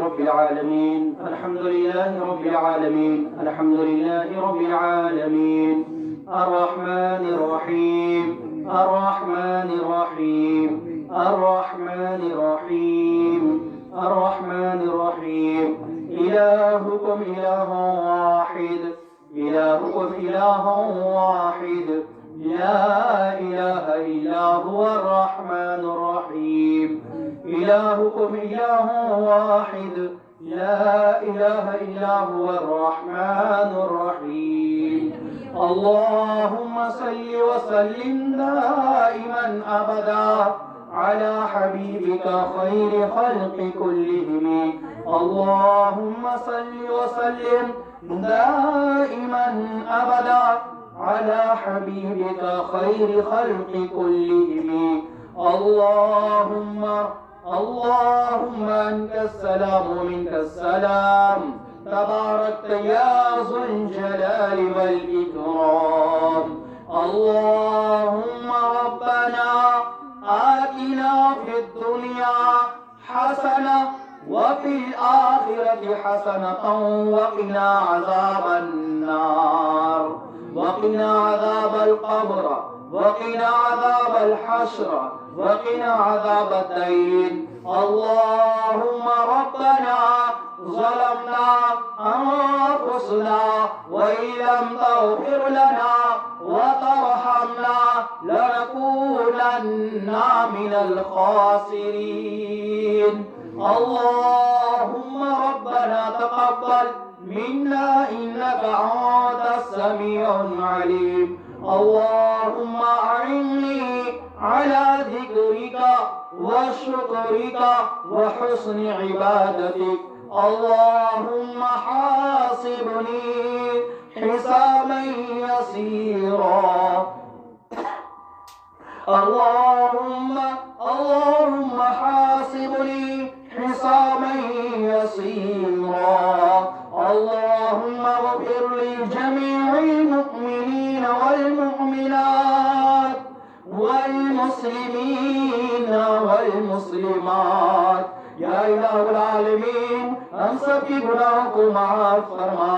رب العالمين الحمد لله رب العالمين الحمد لله رب العالمين الرحمن الرحيم الرحمن الرحيم الرحمن الرحيم الرحمن الرحيم إلهكم إله واحد إلهكم إله واحد لا إله إلا هو الرحمن الرحيم إلهكم إله واحد لا إله إلا هو الرحمن الرحيم اللهم صل وسلم دائما أبدا على حبيبك خير خلق كلهم اللهم صل وسلم دائما أبدا على حبيبك خير خلق كلهم اللهم أنت السلام ومنك السلام تباركت يا ذو الجلال والإكرام اللهم ربنا آتنا في الدنيا حسنة وفي الآخرة حسنة وقنا عذاب النار وقنا عذاب القبر وقنا عذاب الحشر وقنا عذاب الدين اللهم ربنا ظلمنا أنفسنا وإن لم تغفر لنا وترحمنا لنكونن من الخاسرين اللهم ربنا تقبل منا إنك أنت السميع العليم اللهم أعني على ذكرك وشكرك وحسن عبادتك اللهم حاسبني حسابا يسيرا اللهم حاسبني حسابا يسيرا اللهم اغفر لجميع المؤمنين والمؤمنات والمسلمين والمسلمات یا الہ العالمین ہم سب کی گناہوں کو معاف فرما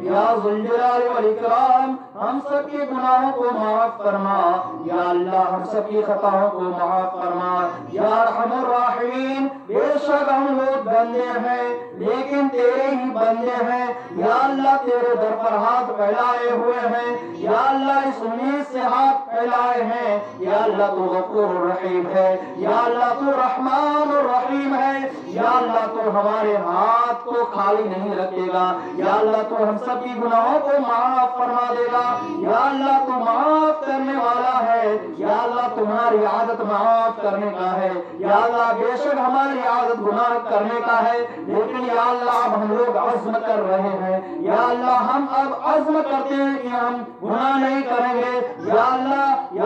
یا ذوالجلال والاکرام ہم سب کی گناہوں کو معاف فرما یا اللہ ہم سب کی خطاؤں کو معاف فرما یا ارحم الراحمین بے شک ہم لوگ بندے ہیں لیکن تیرے ہی بندے ہیں یا اللہ تیرے در پر ہاتھ پھیلائے ہوئے ہیں یا اللہ اس امید سے ہاتھ پھیلائے ہیں یا اللہ تو غفور الرحیم ہے یا اللہ تو رحمان الرحیم ہے یا اللہ تو ہمارے ہاتھ کو خالی نہیں رکھے گا یا اللہ تو ہم سب کی گناہوں کو معاف فرما دے گا یا اللہ تو معاف کرنے والا ہے یا اللہ تمہاری عادت معاف کرنے کا ہے یا اللہ بے شک ہماری عادت گناہ کرنے کا ہے لیکن یا اللہ اب ہم لوگ عزم کر رہے ہیں یا اللہ ہم اب عزم کرتے ہیں کہ ہم گناہ نہیں کریں گے یا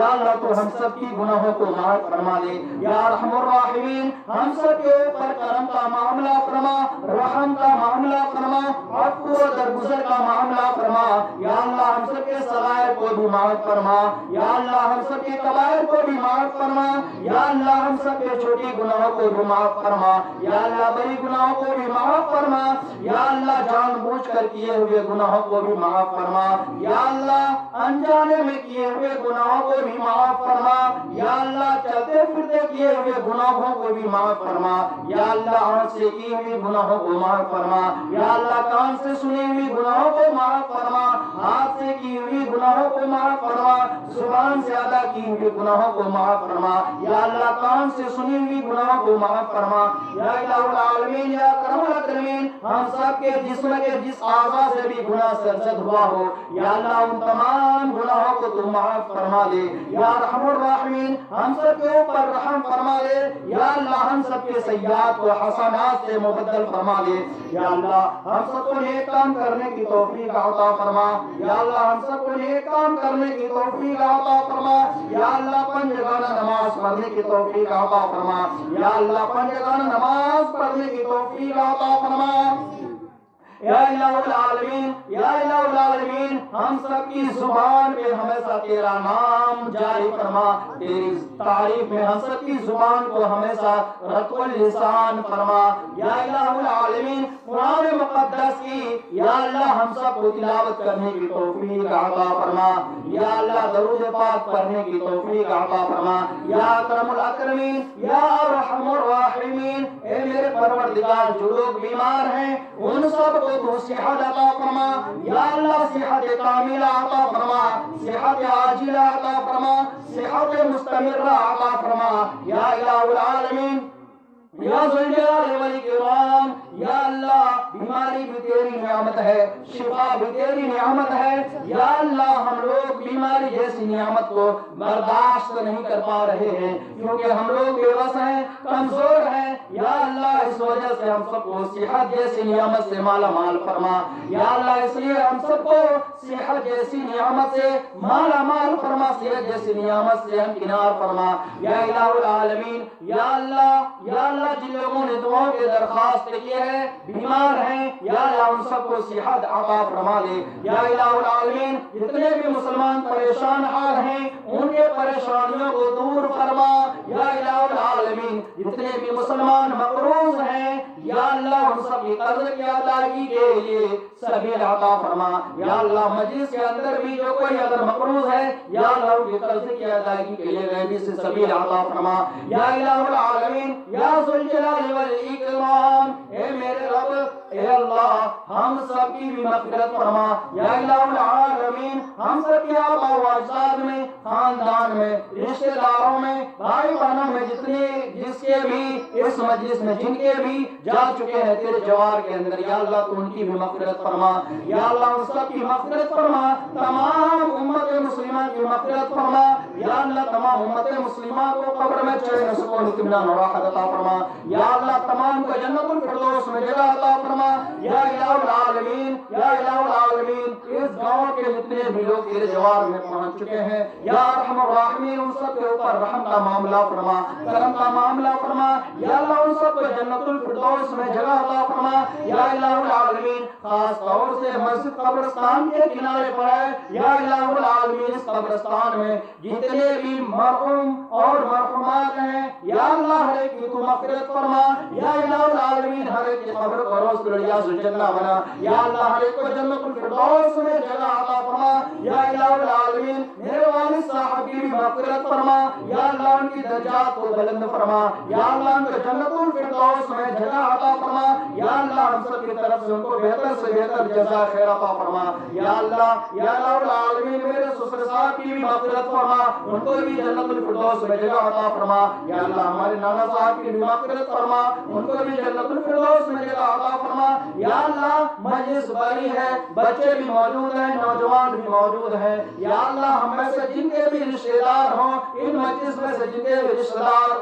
اللہ تو ہم سب کی گناہوں کو معاف فرما دے یا ارحم الراحمین ہم سب کے اوپر کرم کا معاملہ فرما رحم کا معاملہ فرما عفو و درگزر کا معاملہ فرما یا اللہ ہم سب کے صغائر کو بھی معاف فرما یا اللہ ہم سب کے کبائر کو بھی معاف فرما یا اللہ ہم سب کے چھوٹی گناہوں کو بھی معاف فرما یا اللہ بڑی گناہوں کو بھی معاف فرما یا اللہ جان بوجھ کر کیے ہوئے گناہوں کو بھی معاف فرما یا اللہ انجانے میں کیے ہوئے گناہوں کو بھی معاف فرما یا اللہ چلتے پھرتے کیے ہوئے گناہوں کو بھی معاف فرما یا اللہ آنکھ سے کی ہوئی گناہوں کو معاف فرما یا اللہ کان سے سنی ہوئی گناہوں کو معاف فرما ہاتھ سے کی ہوئی گناہوں کو معاف فرما زبان سے ادا کی ہوئی گناہوں کو معاف فرما یا اللہ کان سے سنی ہوئی گناہوں کو معاف فرما یا الہ العالمین یا کرم الاکرمین ہم سب کے جسم کے جس اعضاء سے بھی گناہ سرزد ہوا ہو یا اللہ ان تمام گناہوں کو تو معاف فرما دے یا ارحم الراحمین ہم سب کے اوپر رحم فرما دے یا اللہ ہم سب کے سیئات کو حسنات سے مبدل فرما دے یا اللہ ہم سب کو نیک کام کرنے کی توفیق عطا فرما یا اللہ ہم سب کو نیک کام کرنے کی توفیق عطا فرما یا اللہ پنجگانہ نماز پڑھنے کی توفیق عطا فرما یا اللہ پنجگانہ نماز پڑھنے کی توفیق عطا فرما یا الہ العالمین یا الہ العالمین ہم سب کی زبان پہ ہمیشہ تیرا نام جاری فرما، تیری تعریف میں ہم سب کی زبان کو ہمیشہ رتب اللسان فرما۔ یا الہ العالمین قرآن مقدس کی یا اللہ ہم سب کو تلاوت کرنے کی توفیق عطا فرما، یا اللہ درود پاک پڑھنے کی توفیق عطا فرما، یا اکرم الاکرمین یا ارحم الراحمین، اے میرے پروردگار جو لوگ بیمار ہیں ان سب کو تو صحت عطا فرما، یا اللہ صحت کاملہ عطا فرما، صحت عاجلہ عطا فرما، صحت مستمرہ عطا فرما، یا الہ العالمین یا ذوالجلال والاکرام، یا اللہ بیماری بھی تیری نعمت ہے، شفا بھی تیری نعمت ہے، یا اللہ ہم لوگ بیماری جیسی نعمت کو برداشت نہیں کر پا رہے ہیں کیونکہ ہم لوگ بے بس ہیں، کمزور ہیں، یا اللہ اس وجہ سے ہم سب کو صحت جیسی نعمت سے مالا مال فرما، یا اللہ اس لیے ہم سب کو صحت جیسی نعمت سے مالا مال فرما، صحت جیسی نعمت سے ہمکنار فرما، یا الہ العالمین یا اللہ جن لوگوں نے دعاؤں کے درخواست کیے ہیں بیمار ہیں یا اللہ ان سب کو صحت عطا فرما دے، یا الہ العالمین جتنے بھی مسلمان پریشان حال ہیں ان کے پریشانیوں کو دور فرما، یا الہ العالمین جتنے بھی مسلمان مقروض ہیں یا اللہ ان سب کی قرض کی ادائیگی کے لیے سبیل عطا فرما، یا اللہ مجلس کے اندر بھی جو کوئی اگر مقروض ہے یا اللہ ان کی قرض کی ادائیگی کے لیے غیبی سے سبیل عطا فرما، یا الہ العالمین یا ذوالجلال والاکرام، اے میرے رب اے اللہ ہم سب کی بھی مغفرت فرما، یا الہ العالمین ہم سب کے آبا و اجداد میں، خاندان میں، رشتہ داروں میں، بھائی بہنوں میں جس کے بھی اس مجلس میں جن کے بھی جا چکے ہیں تیرے جوار کے اندر، یا اللہ تو ان کی بھی مغفرت فرما، یا اللہ ان سب کی مغفرت فرما، تمام امت مسلمہ کی مغفرت فرما، یا اللہ تمام امت مسلمہ کو قبر میں چین سکون اطمینان اور راحت عطا فرما، یا اللہ تمام کو جنت الفردوس میں جگہ عطا فرما، یا الہ العالمین یا الہ العالمین اس گاؤں کے جتنے بھی لوگ تیرے جوار میں پہنچ چکے ہیں یا ارحم الراحمین ان سب کے اوپر رحم کا معاملہ فرما، کرم کا معاملہ فرما، یا اللہ ان سب کو جنت الفردوس میں جگہ عطا فرما، یا الہ العالمین خاص طور سے مسجد قبرستان کے کنارے پر ہے یا الہ العالمین اس قبرستان میں جتنے بھی مرحوم اور مرحومات ہیں یا اللہ ہر ایک کی تو مغفرت فرما، یا الہ العالمین ہر ایک کی قبر کو روز ریاض الجنہ بنا، یا اللہ ہر ایک کو جنت الفردوس میں جگہ عطا فرما، یا الہ العالمین میرے والد صاحب کی بھی مغفرت فرما، یا اللہ ان کی درجات کو بلند فرما، یا اللہ ان کو جنت الفردوس میں جگہ عطا فرما، یا اللہ ہم سب کی طرف سے ان کو بہتر سے بہتر جزا خیر عطا فرما، یا اللہ العالمین میرے سسر صاحب کی بھی مغفرت فرما، ان کو بھی جنت الفردوس میں جگہ عطا فرما، یا اللہ ہمارے نانا صاحب کی بھی مغفرت فرما، ان کو بھی جنت الفردوس میں جگہ عطا فرما، یا اللہ مجلس بڑی ہے، بچے بھی موجود ہیں، نوجوان بھی موجود ہیں، یا اللہ ہم میں سے جن کے بھی رشتہ دار ہوں ان مجلس میں سے جن کے بھی رشتہ دار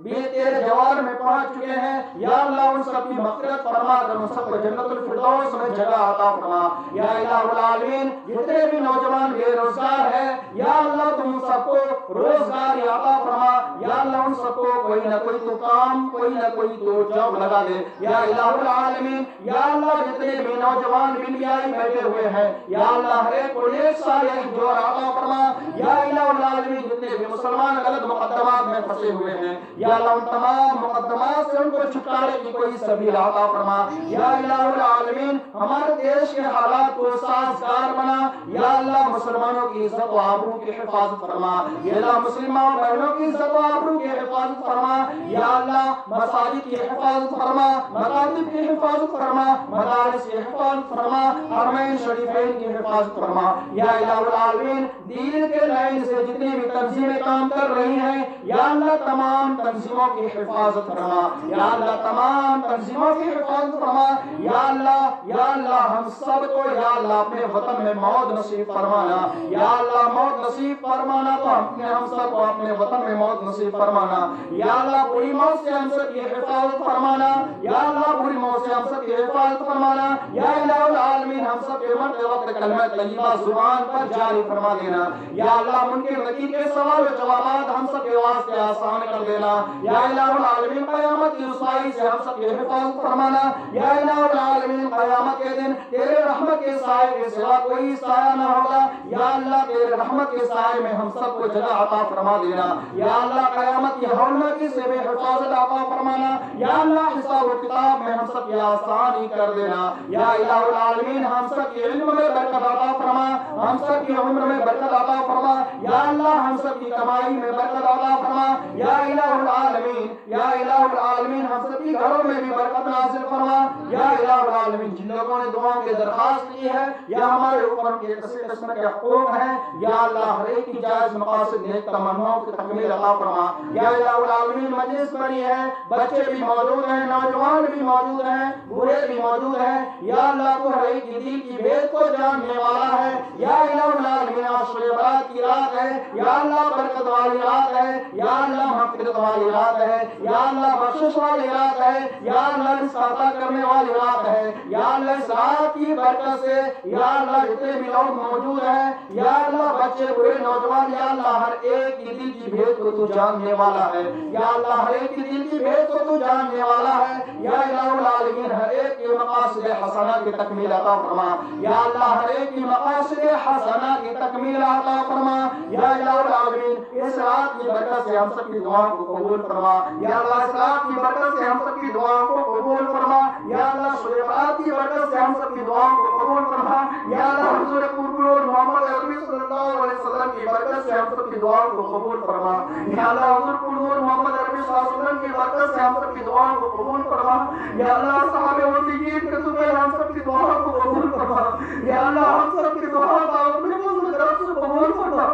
بھی تیرے جوار میں پہنچ چکے ہیں یا اللہ ان سب کی مغفرت فرما کر ان سب کو جنت الفردوس میں جگہ عطا فرما، یا الہ العالمین جتنے بھی نوجوان بے روزگار ہیں یا اللہ تم ان سب کو روزگار عطا فرما، یا اللہ ان سب کو کوئی نہ کوئی تو کام کوئی نہ کوئی تو جاب لگا دے، یا الہ العالمین یا اللہ جتنے بھی نوجوان بنیائی بیٹھے ہوئے ہیں یا اللہ ہر ایک کو نیک صالح جو عطا فرما، یا الہ العالمین جتنے بھی مسلمان غلط مقدمات میں پھنسے ہوئے ہیں یا اللہ ان تمام مقدمات سے ان کو چھٹکارے کی کوئی سبیل عطا فرما، یا الہ العالمین ہمارے دیش کے حالات کو سازگار بنا، یا اللہ مسلمانوں کی عزت و آبرو کی حفاظت فرما، یا اللہ مسلمان بہنوں کی عزت و آبرو کی حفاظت فرما، یا اللہ مساجد کی حفاظت فرما، مکاتب کی حفاظت فرما، مدارس کی حفاظت فرما، حرمین شریفین کی حفاظت فرما، یا الہ العالمین دین کے لائن سے جتنی بھی تنظیمیں کام کر رہی ہیں یا اللہ تمام تنظیموں کی حفاظت فرما، یا اللہ تمام تنظیموں کی حفاظت فرما، یا اللہ ہم سب کو یا اللہ اپنے وطن میں موت نصیب فرمانا، یا اللہ موت نصیب فرمانا تو ہم سب کو اپنے وطن میں موت نصیب فرمانا، یا اللہ بری موت سے ہم سب کی حفاظت فرمانا، یا اللہ بری موت سے ہم سب کی حفاظت فرمانا، یا الہ العالمین ہم سب کے مرتے وقت کلمہ طیبہ زبان پر جاری فرما دینا. یا اللہ منکر نکیر کے سوال و جوابات ہم سب کے واسطے آسان کر دینا. یا الہ العالمین قیامت کی رسوائی سے ہم سب کی حفاظت فرمانا. یا الہ العالمین قیامت کے دن تیرے رحمت کے سائے کے سوا کوئی سایہ نہ ہوگا. یا اللہ تیرے رحمت کے سائے میں ہم سب کو جگہ عطا فرما دینا. یا اللہ قیامت کی ہولناکی سے بھی حفاظت عطا فرمانا. یا اللہ حساب و کتاب میں ہم سب کی آسانی کر دینا. یا الہ العالمین ہم سب کی علم میں برکت عطا فرما, ہم سب کی عمر میں برکت عطا فرما. یا اللہ ہم سب کی کمائی میں برکت عطا فرما. یا الہ العالمین, یا الہ العالمین ہم سب کی گھروں میں بھی برکت نازل فرما. یا الہ العالمین جن لوگوں نے دعاؤں کی درخواست کی ہے یا ہمارے اوپر کے کسی قسم کے حقوق ہیں, یا اللہ ہر ایک کی جائز مقاصد نیک تمناؤں کی تکمیل عطا فرما. یا الہ العالمین مجلس بڑی ہے, بچے بھی موجود ہیں, نوجوان بھی موجود ہیں, بوڑھے بھی موجود ہیں. یا اللہ تو ہر ایک کی دل کی بھید کو جاننے والا ہے. یا الہ العالمین عاشور برات کی رات ہے, یا اللہ برکت والی رات ہے, یا اللہ مغفرت والی رات ہے, یا اللہ بخشش والی رات ہے, یا اللہ رزق عطا کرنے والی رات ہے. یا اللہ اس رات کی برکت سے یا اللہ جتنے بھی لوگ موجود ہیں, یا اللہ بچے بوڑھے نوجوان, یا اللہ ہر ایک کی دل کی بھید کو تو جاننے والا ہے. یا اللہ ہر ایک کی دل کی بھید کو تو جاننے والا ہے. یا الہ العالمین ہر ایک کے مقاصد حسنہ کی تکمیل عطا فرما. یا اللہ ہر ایک کی مقاصد حسنہ کی تکمیل عطا فرما. یا الہ العالمین اس رات کی برکت سے ہم سب کی دعاؤں کو قبول فرما. یا اللہ اس رات کی برکت سے ہم سب کی دعاؤں کو قبول فرما. یا اللہ شب برات کی برکت سے ہم سب کی دعاؤں کو قبول فرما. یا اللہ حضور پرنور محمد عربی صلی اللہ علیہ وسلم کی برکت سے ہم سب کی دعاؤں کو قبول فرما. یا اللہ حضور پرنور محمد عربی صلی اللہ علیہ وسلم کی برکت سے ہم سب کی دعاؤں کو قبول فرما. یا اللہ صحابہ و صدیقین کے تمہیں ہم سب کی دعاؤں کو قبول فرما. یا اللہ ہم سب کی دعاؤں کو اپنے فضل کرم سے قبول فرما.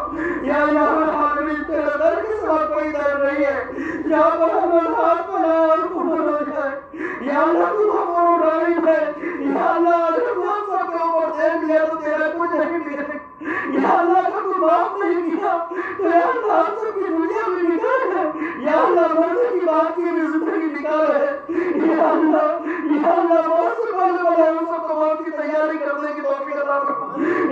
یا الہ العالمین تیرے در کے سوا کوئی در نہیں ہے جہاں پر ہمیں ہاتھ پنا اور قبول ہو جائے. یا اللہ تو ہمارا رحیم ہے. یا اللہ اگر ہم سب کے اوپر دیکھ لیا تو تیرے کچھ نہیں ملے. یا اللہ اگر تو معاف نہیں کیا تو یا اللہ ہم سب کی دنیا میں نکال ہے. یا اللہ مرنے کی بات کی بھی زندگی نکال ہے. یا اللہ بہت سے پہلے والے ہم سب کو موت کی تیاری کرنے کی توفیق عطا فرما.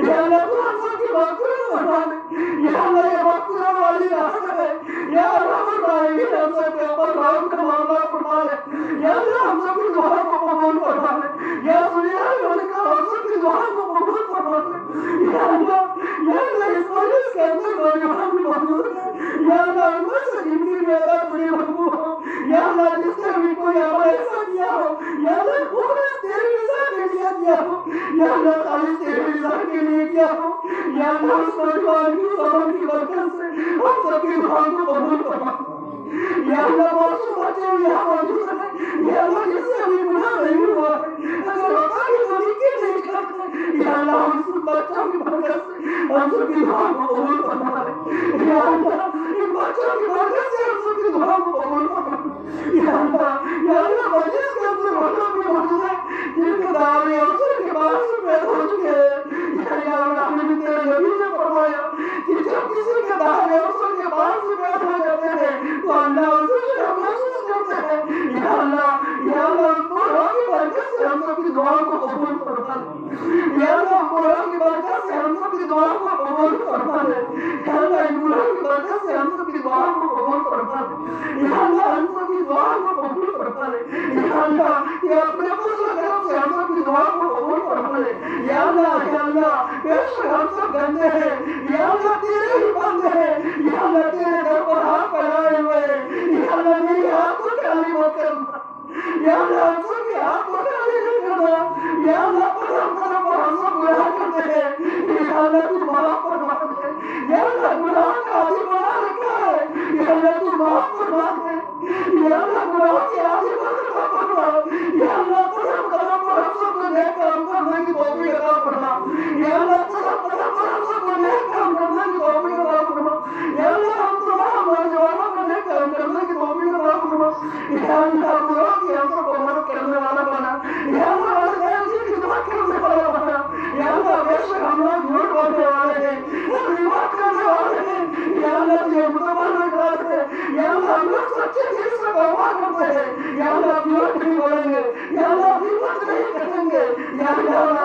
یا اللہ تو ہم سب کی مغفرت فرما دے. یا اللہ یہ مغفرت والی رات ہے. یا اللہ الرحیم ہم سب کے اوپر رحم کا معاملہ فرما دے. یا اللہ ہم سب کی دعا کو قبول فرما دے. یا سنیا ملک ہم سب کی دعا کو قبول فرما دے. یا اللہ اس مجلس کے اندر نوجوان بھی موجود ہے. یا اللہ ان میں سے جن کی میرا بڑی مقبول ہو. یا اللہ جس نے بھی کوئی عمل ایسا کیا ہو, یا اللہ پورے تیری رضا کے لیے کیا ہو, یا اللہ خالص تیری رضا کے لیے کیا ہو. یا اللہ اس نوجوان کی صبر کی برکت سے ہم سب کی دعا کو قبول فرما. یا اللہ معصوم بچے بھی یہاں موجود ہیں. یا اللہ جس سے ابھی گناہ نہیں ہوا ہے, اگر ہوتا کہ طریقے نہیں کرتے, یا اللہ اس بچوں کی برکت سے ہم سب کی دعا کو قبول فرما. یا اللہ ان بچوں کی برکت سے ہم سب کی دعا کو قبول فرما. یا اللہ مجلس کے اندر وہ لوگ بھی موجود ہیں جن کے دعوے افسر کے بعد سے پیدا ہو چکے ہیں. یا اللہ ہم نے تیرے نبی نے فرمایا کہ جب کسی کے دعوے افسر کے بعد سے پیدا ہو جاتے ہیں تو اللہ اسے شرم محسوس کرتے ہیں. یا اللہ اس قرآن کی برکت سے ہم سب کی دعا کو قبول فرما دے. یا اللہ قرآن کی برکت سے ہم سب کی دعا کو قبول فرما دے. یا اللہ ان قرآن کی برکت سے ہم سب کی دعا کو قبول فرما دے. یا اللہ ہم سب کی دعا کو قبول فرما دے. یا اللہ یہ اپنے فضل کرم سے ہم سب کی دعا کو قبول فرما دے. یا اللہ بے شک ہم سب گندے ہیں. یا اللہ تیرے ہی بندے ہیں. یا اللہ تیرے در پر ہاتھ پھیلائے ہوئے ہیں. یا اللہ میری ہاتھ کو خالی مت کرنا. یا اللہ ہم سب کے ہاتھ کو خالی نہیں کرنا. یا اللہ کرم پر ہم سب گناہ کرتے ہیں. یا اللہ تو معاف فرما دے. یا اللہ گناہ کا عادی بنا رکھا ہے. یا اللہ تو معاف فرما دے. یا اللہ گناہ کی عادی بنا فرما. یا اللہ کرم پر ہم سب کو نیک کام کرنے کی توفیق عطا فرما. یا اللہ کرم پر ہم سب کو نیک کام کرنے کی توفیق عطا فرما. یا اللہ ہم تمام نوجوانوں کو نیک کام کرنے کی توفیق عطا فرما. یا اللہ ہم سب کو مدد کرنے والا بنا. یا اللہ جن کی خدمت کرنے والا بنا. یا اللہ بے شک ہم لوگ جھوٹ بولنے والے ہیں, غیبت کرنے والے ہیں. یا اللہ تجھے متبر کرتے ہیں. یا اللہ ہم لوگ سچے دل سے توبہ کرتے ہیں. یا اللہ جھوٹ نہیں بولیں گے. یا اللہ غیبت نہیں کریں گے. یا اللہ